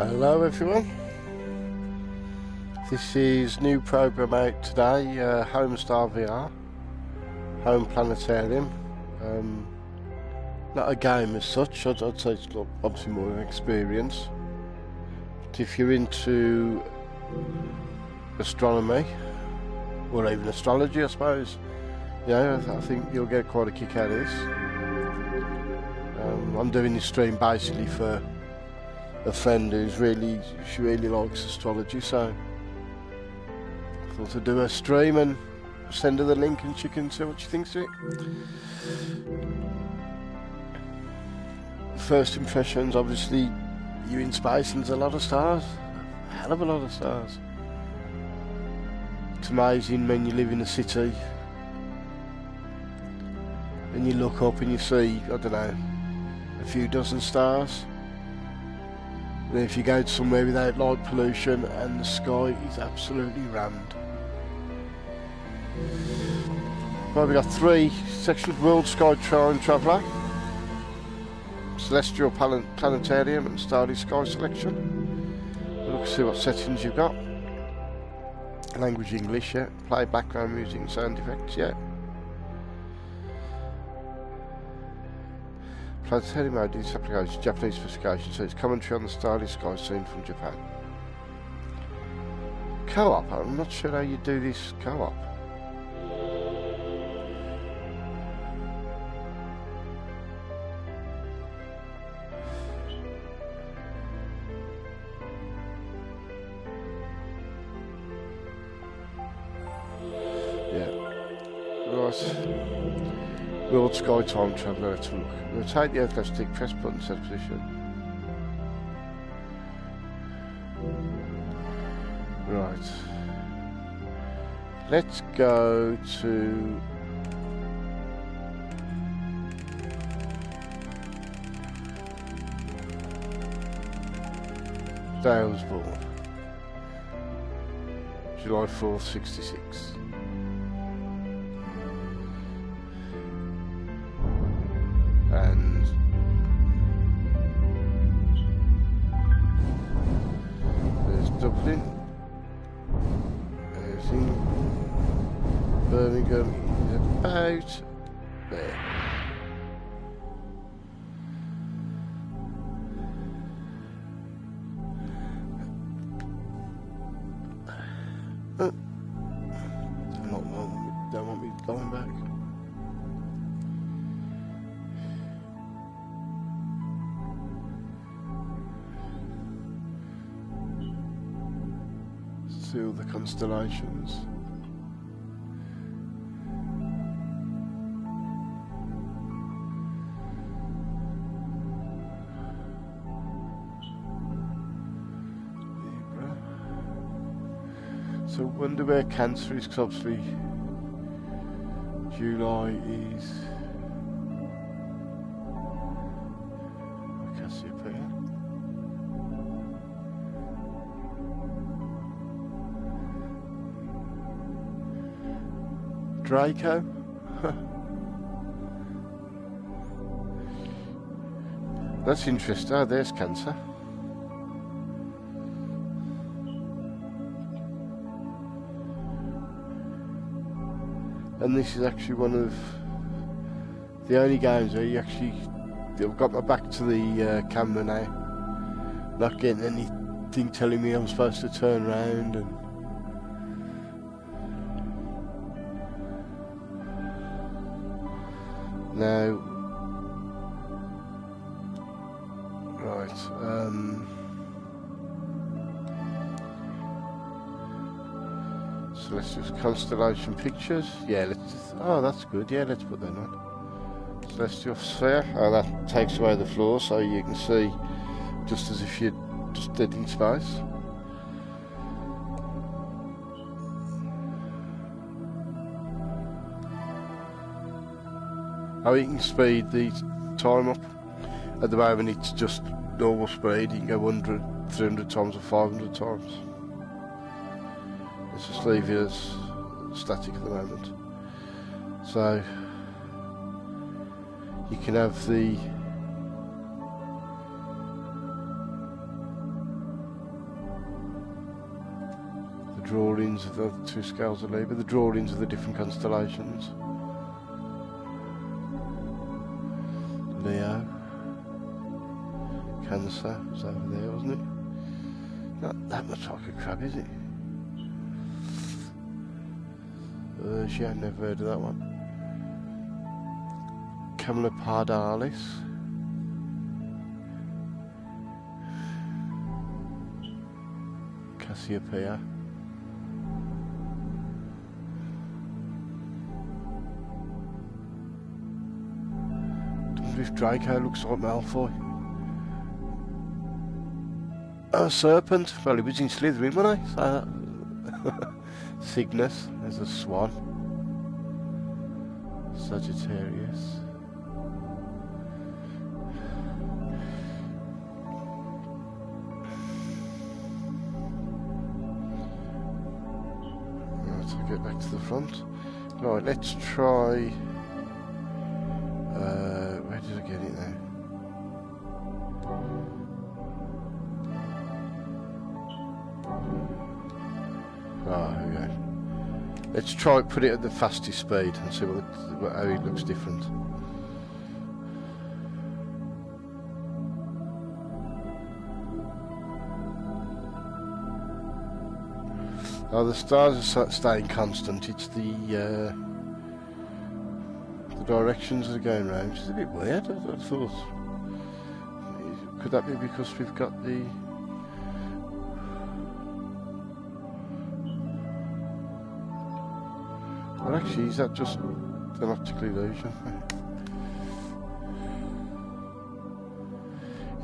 Hello everyone, this is new program out today, Homestar VR, Home Planetarium. Not a game as such, I'd say it's obviously more an experience. But if you're into astronomy, or even astrology I suppose, I think you'll get quite a kick out of this. I'm doing this stream basically for a friend who's she really likes astrology, so I thought I'd do a stream and send her the link and she can see what she thinks of it. First impressions, obviously you're in space and there's a lot of stars, a hell of a lot of stars. It's amazing when you live in a city and you look up and you see, I don't know, a few dozen stars. And if you go to somewhere without light pollution and the sky is absolutely rammed. Right, we've got 3 sections: World Sky Time Traveller, Celestial Planetarium and Starry Sky Selection. We'll look to see what settings you've got. Language English, yeah. Play background music and sound effects, yeah. Planetarium mode is application, Japanese specification, so it's commentary on the starry sky scene from Japan. Co-op, I'm not sure how you do this co-op. Yeah, right. World Sky Time Traveller, let's look. Rotate the Earth left stick, press button, set position. Right. Let's go to day I was born. July 4th, 66. And there's Dublin, there's Birmingham is about there. Don't want me going back. See all the constellations. Libra. So I wonder where Cancer is, because obviously July is Cassiopeia. Draco. That's interesting. Oh, there's Cancer. And this is actually one of the only games where I've got my back to the camera now. Not getting anything telling me I'm supposed to turn around and now, right, Celestial Constellation Pictures, yeah, that's good, yeah, let's put that on. Celestial Sphere, oh, that takes away the floor so you can see just as if you're just dead in space. Oh, you can speed the time up. At the moment it's just normal speed. You can go 100, 300 times or 500 times. Let's just leave it as static at the moment. So you can have the drawings of the two scales of Libra, the drawings of the different constellations. Leo, Cancer was over there, wasn't it? Not that much like a crab, is it? Urgia, never heard of that one. Camelopardalis. Cassiopeia. Don't know if Draco looks like Malfoy. Oh, serpent. Well, he was in Slytherin, wasn't he? So Cygnus. There's a swan. Sagittarius. Right, I'll get back to the front. Right, let's try. Where did I get it now? Ah, here we go. Let's try put it at the fastest speed and see how it looks different. Oh, the stars are staying constant. It's the directions that are going round, which is a bit weird. I thought, could that be because we've got the well, actually, is that just an optical illusion?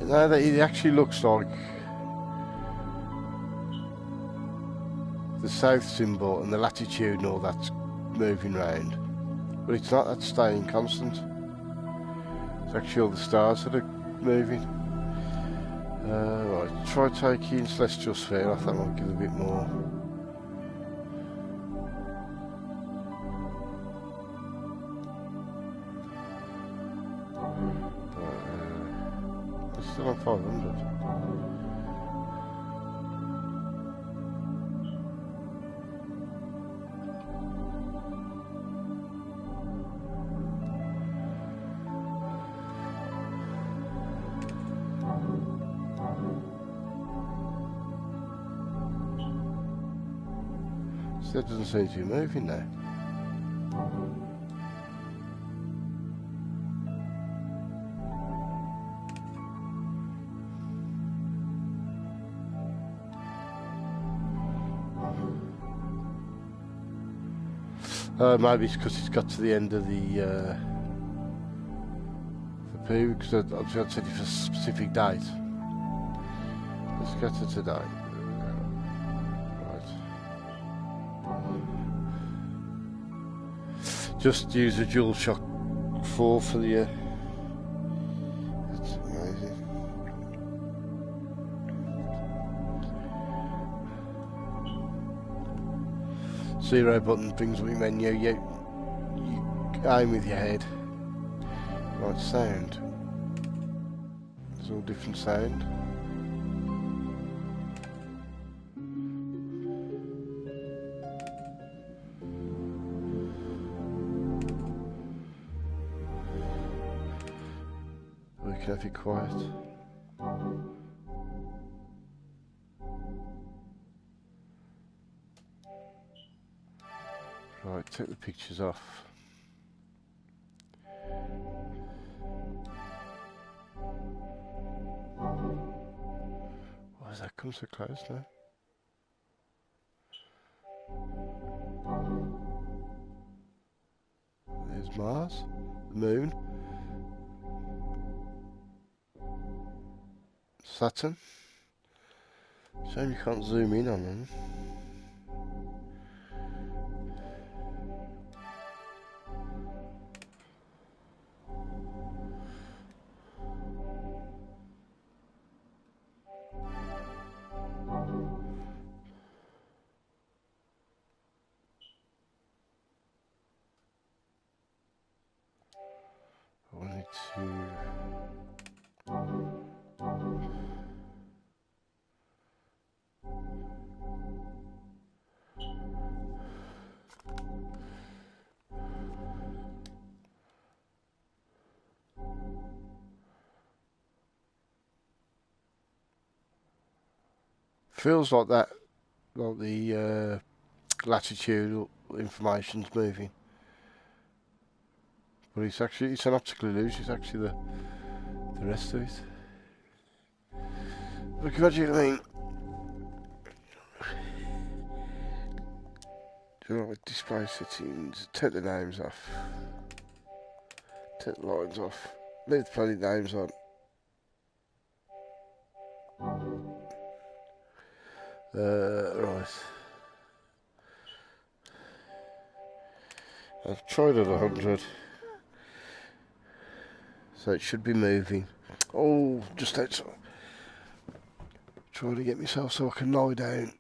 No, it actually looks like the south symbol and the latitude and all that's moving round, but it's not. That's staying constant. It's actually all the stars that are moving. Right, try taking celestial sphere off. That might give a bit more. It's still on 500. Still doesn't seem to be moving now. Maybe it's because it's got to the end of the period, because obviously I'd set it for a specific date. Let's get to today. Right. Just use a dual shock 4 for the. That's amazing. Zero button brings up your menu. You aim with your head. Right, sound. It's all different sound. We can have it quiet. Right, take the pictures off. Why has that come so close now? There's Mars, the Moon, Saturn. Shame you can't zoom in on them. I wanted to. feels like that, like the latitudinal information's moving. But it's an optical illusion, it's actually the rest of it. Look, imagine, I mean, do you know what, display settings, take the names off, take the lines off, leave the bloody names on. Right. I've tried at 100. So it should be moving. Oh, just outside. Trying to get myself so I can lie down.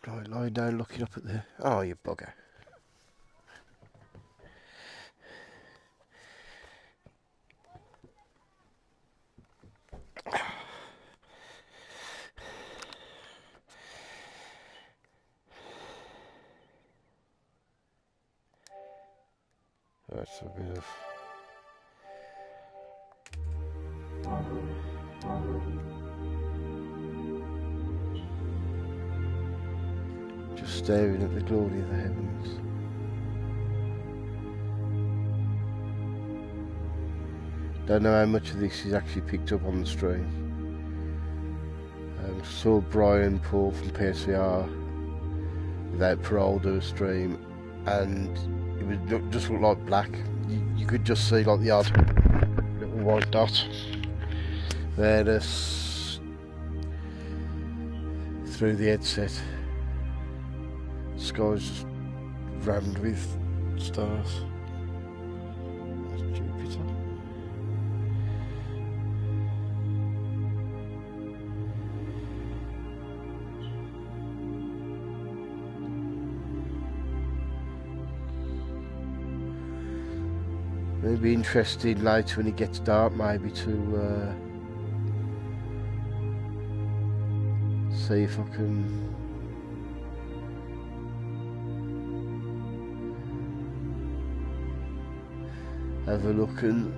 Right, lie down looking up at the... Oh, you bugger. That's a bit of... Just staring at the glory of the heavens. Don't know how much of this is actually picked up on the stream. Saw Brian Paul from PSVR without parole do a stream, and it was just looked like black. You could just see like the odd little white dot there through the headset. The sky's just rammed with stars. That's Jupiter. It'll be interesting later when it gets dark, maybe to see if I can have a look. And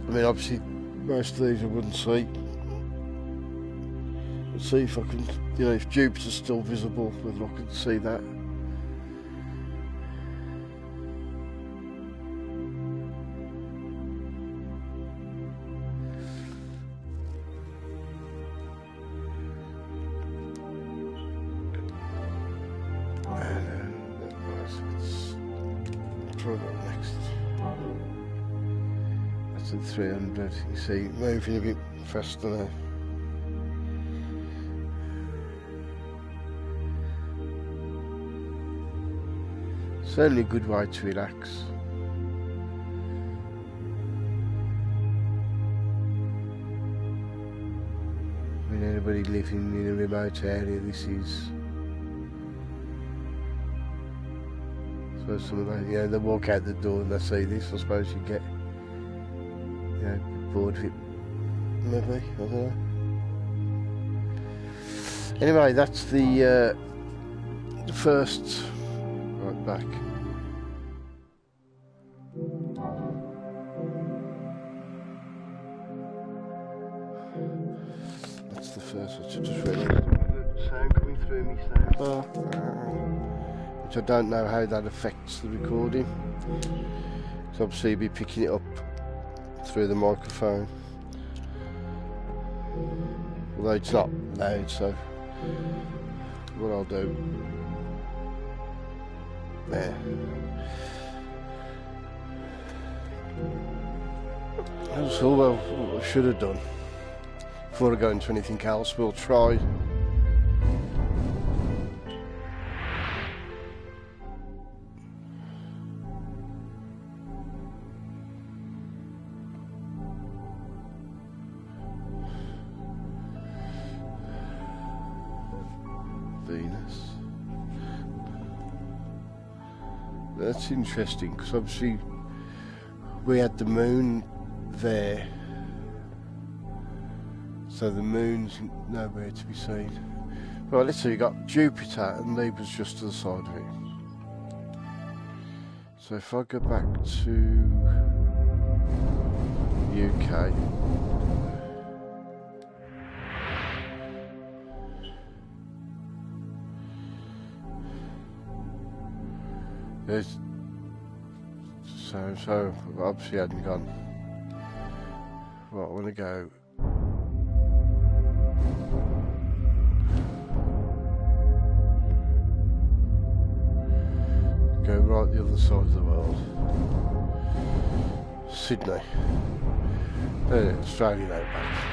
I mean, obviously most of these I wouldn't see. But see if I can, you know, if Jupiter's still visible, whether I can see that. That's at 300. You see, moving a bit faster now. Certainly a good way to relax. I mean, anybody living in a remote area, this is... So some of them, you know, they walk out the door and they see this. I suppose you get, you know, bored of it. Maybe, I don't know. Anyway, that's the first. Right, back. That's the first one. So just realised the sound coming through me sound bar. Which I don't know how that affects the recording. So obviously you'll be picking it up through the microphone. Although it's not loud, so what I'll do there. So what I should have done before I go into anything else, we'll try Venus. That's interesting because obviously we had the moon there, so the moon's nowhere to be seen. Right, let's see, we got Jupiter and Libra's just to the side of it. So if I go back to UK, There's so obviously hadn't gone. Right, I want to go. Go right the other side of the world. Sydney. Australian outback.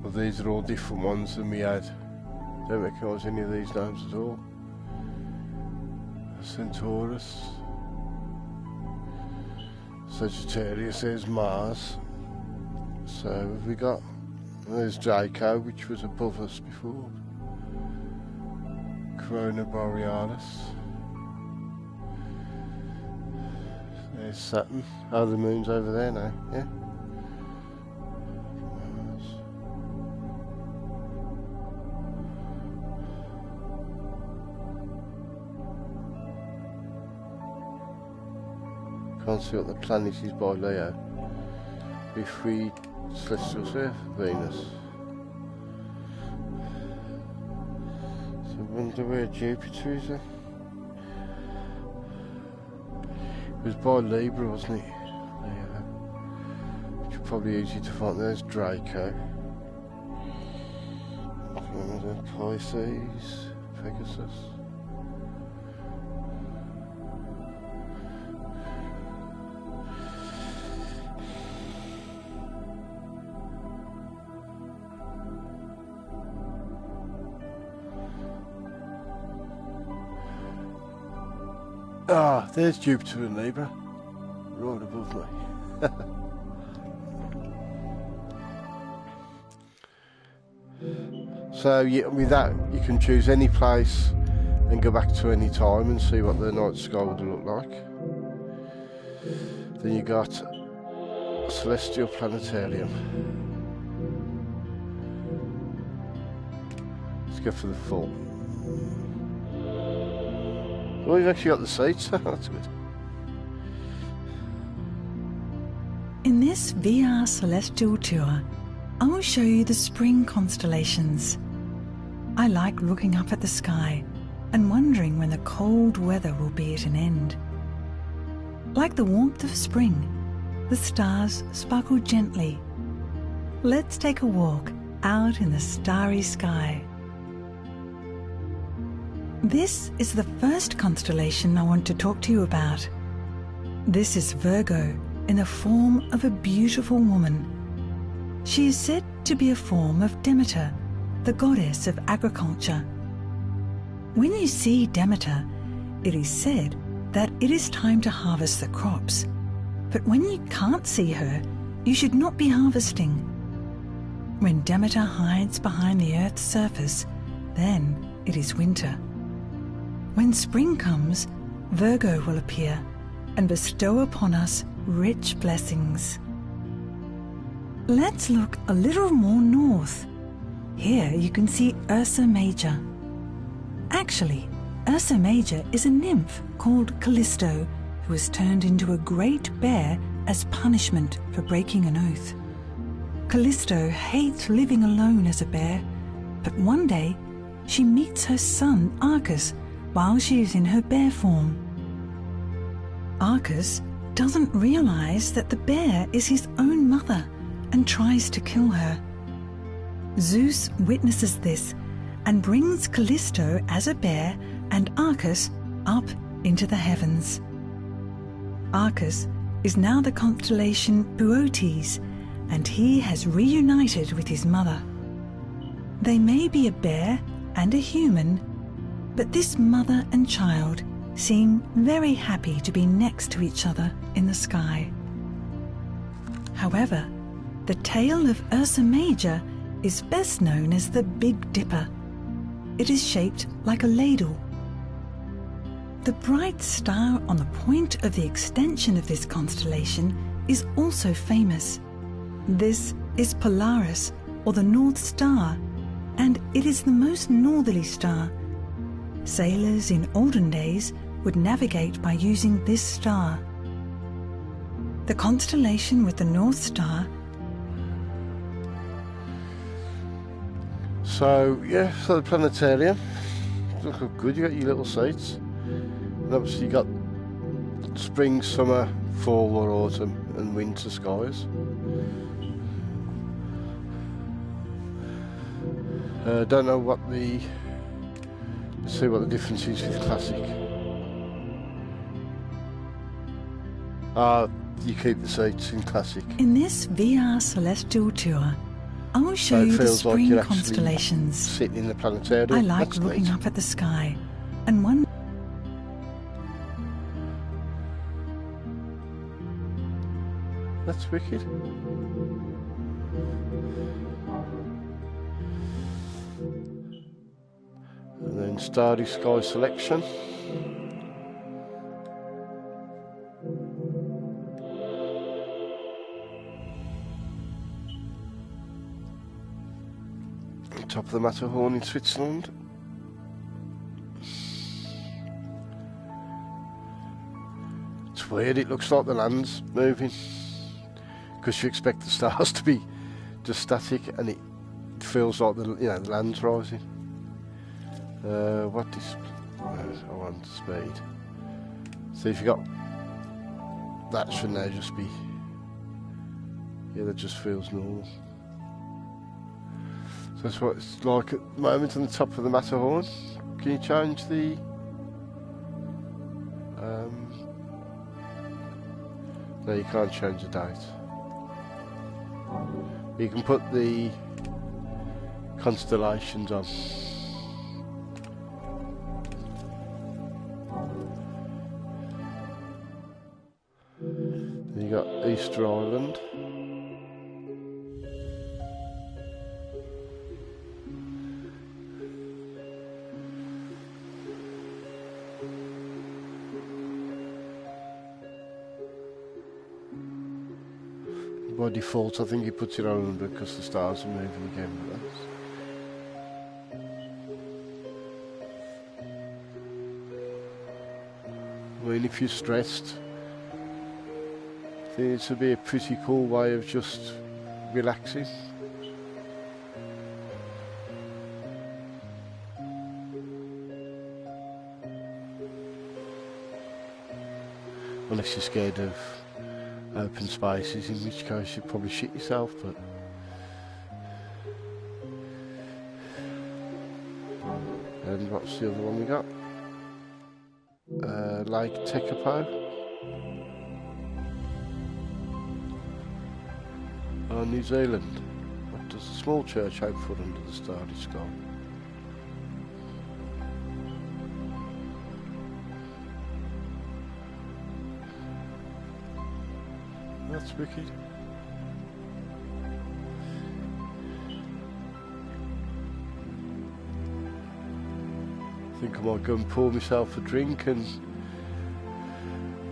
Well, these are all different ones than we had. Don't recognise any of these names at all. Centaurus. Sagittarius, there's Mars. So have we got, there's Draco, which was above us before. Corona Borealis. There's Saturn. Oh, the moon's over there now, yeah? Mars. Can't see what the planet is by Leo. If we celestial sphere, Venus. So I wonder where Jupiter is then. It was by Libra, wasn't it? Leo. Which is probably easy to find. There's Draco. Pisces, Pegasus. Ah, there's Jupiter and Libra, right above me. So yeah, with that, you can choose any place and go back to any time and see what the night sky would look like. Then you got Celestial Planetarium. Let's go for the full. Well, we've actually got the seats, that's good. In this VR Celestial Tour, I will show you the spring constellations. I like looking up at the sky and wondering when the cold weather will be at an end. Like the warmth of spring, the stars sparkle gently. Let's take a walk out in the starry sky. This is the first constellation I want to talk to you about. This is Virgo in the form of a beautiful woman. She is said to be a form of Demeter, the goddess of agriculture. When you see Demeter, it is said that it is time to harvest the crops. But when you can't see her, you should not be harvesting. When Demeter hides behind the earth's surface, then it is winter. When spring comes, Virgo will appear and bestow upon us rich blessings. Let's look a little more north. Here you can see Ursa Major. Actually, Ursa Major is a nymph called Callisto who was turned into a great bear as punishment for breaking an oath. Callisto hates living alone as a bear, but one day she meets her son Arcus while she is in her bear form. Arcus doesn't realize that the bear is his own mother and tries to kill her. Zeus witnesses this and brings Callisto as a bear and Arcus up into the heavens. Arcus is now the constellation Boötes, and he has reunited with his mother. They may be a bear and a human, but this mother and child seem very happy to be next to each other in the sky. However, the tail of Ursa Major is best known as the Big Dipper. It is shaped like a ladle. The bright star on the point of the extension of this constellation is also famous. This is Polaris, or the North Star, and it is the most northerly star. Sailors in olden days would navigate by using this star. The constellation with the North Star So yeah, so the planetarium look good. You got your little seats, and obviously you got spring, summer, fall or autumn and winter skies. Don't know what the, let's see what the difference is with classic. You keep the seats in classic. In this VR celestial tour, I will show So it you the feels like spring you're actually constellations. sitting in the planetarium. I like That's looking neat. up at the sky, and one That's wicked. And then Starry Sky Selection. Top of the Matterhorn in Switzerland. It's weird, it looks like the land's moving, because you expect the stars to be just static, and it feels like the land's rising. What is? I want speed. So if you got that, shouldn't they just be? Yeah, that just feels normal. So that's what it's like at the moment on the top of the Matterhorn. Can you change the? No, you can't change the date. You can put the constellations on. Then you got Easter Island. By default, I think he puts it on because the stars are moving again. But I mean, if you're stressed, I think it would be a pretty cool way of just relaxing. Unless you're scared of open spaces, in which case you'd probably shit yourself, but and what's the other one we got? Lake Tekapo. New Zealand. What does a small church hope for under the starry sky? That's wicked. I think I might go and pour myself a drink and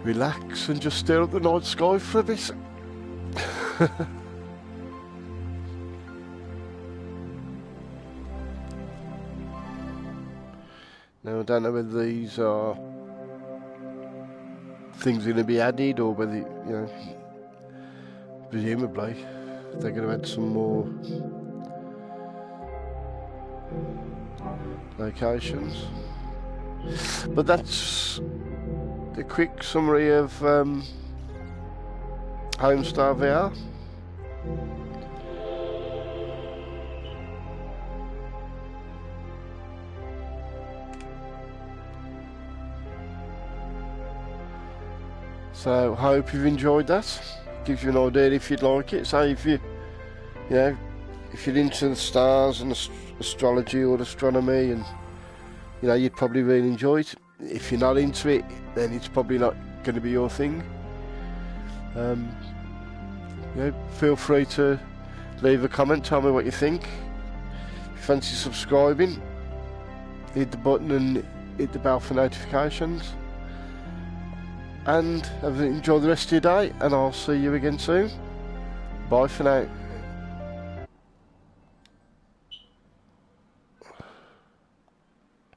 relax and just stare at the night sky for a bit. Now I don't know whether these are things going to be added or whether, presumably they're going to add some more locations. But that's the quick summary of Homestar VR. So I hope you've enjoyed that. Gives you an idea if you'd like it. So if if you're into the stars and astrology or astronomy, and you'd probably really enjoy it. If you're not into it, then it's probably not going to be your thing. Feel free to leave a comment, tell me what you think. If you fancy subscribing, hit the button and hit the bell for notifications. And enjoy the rest of your day, and I'll see you again soon. Bye for now.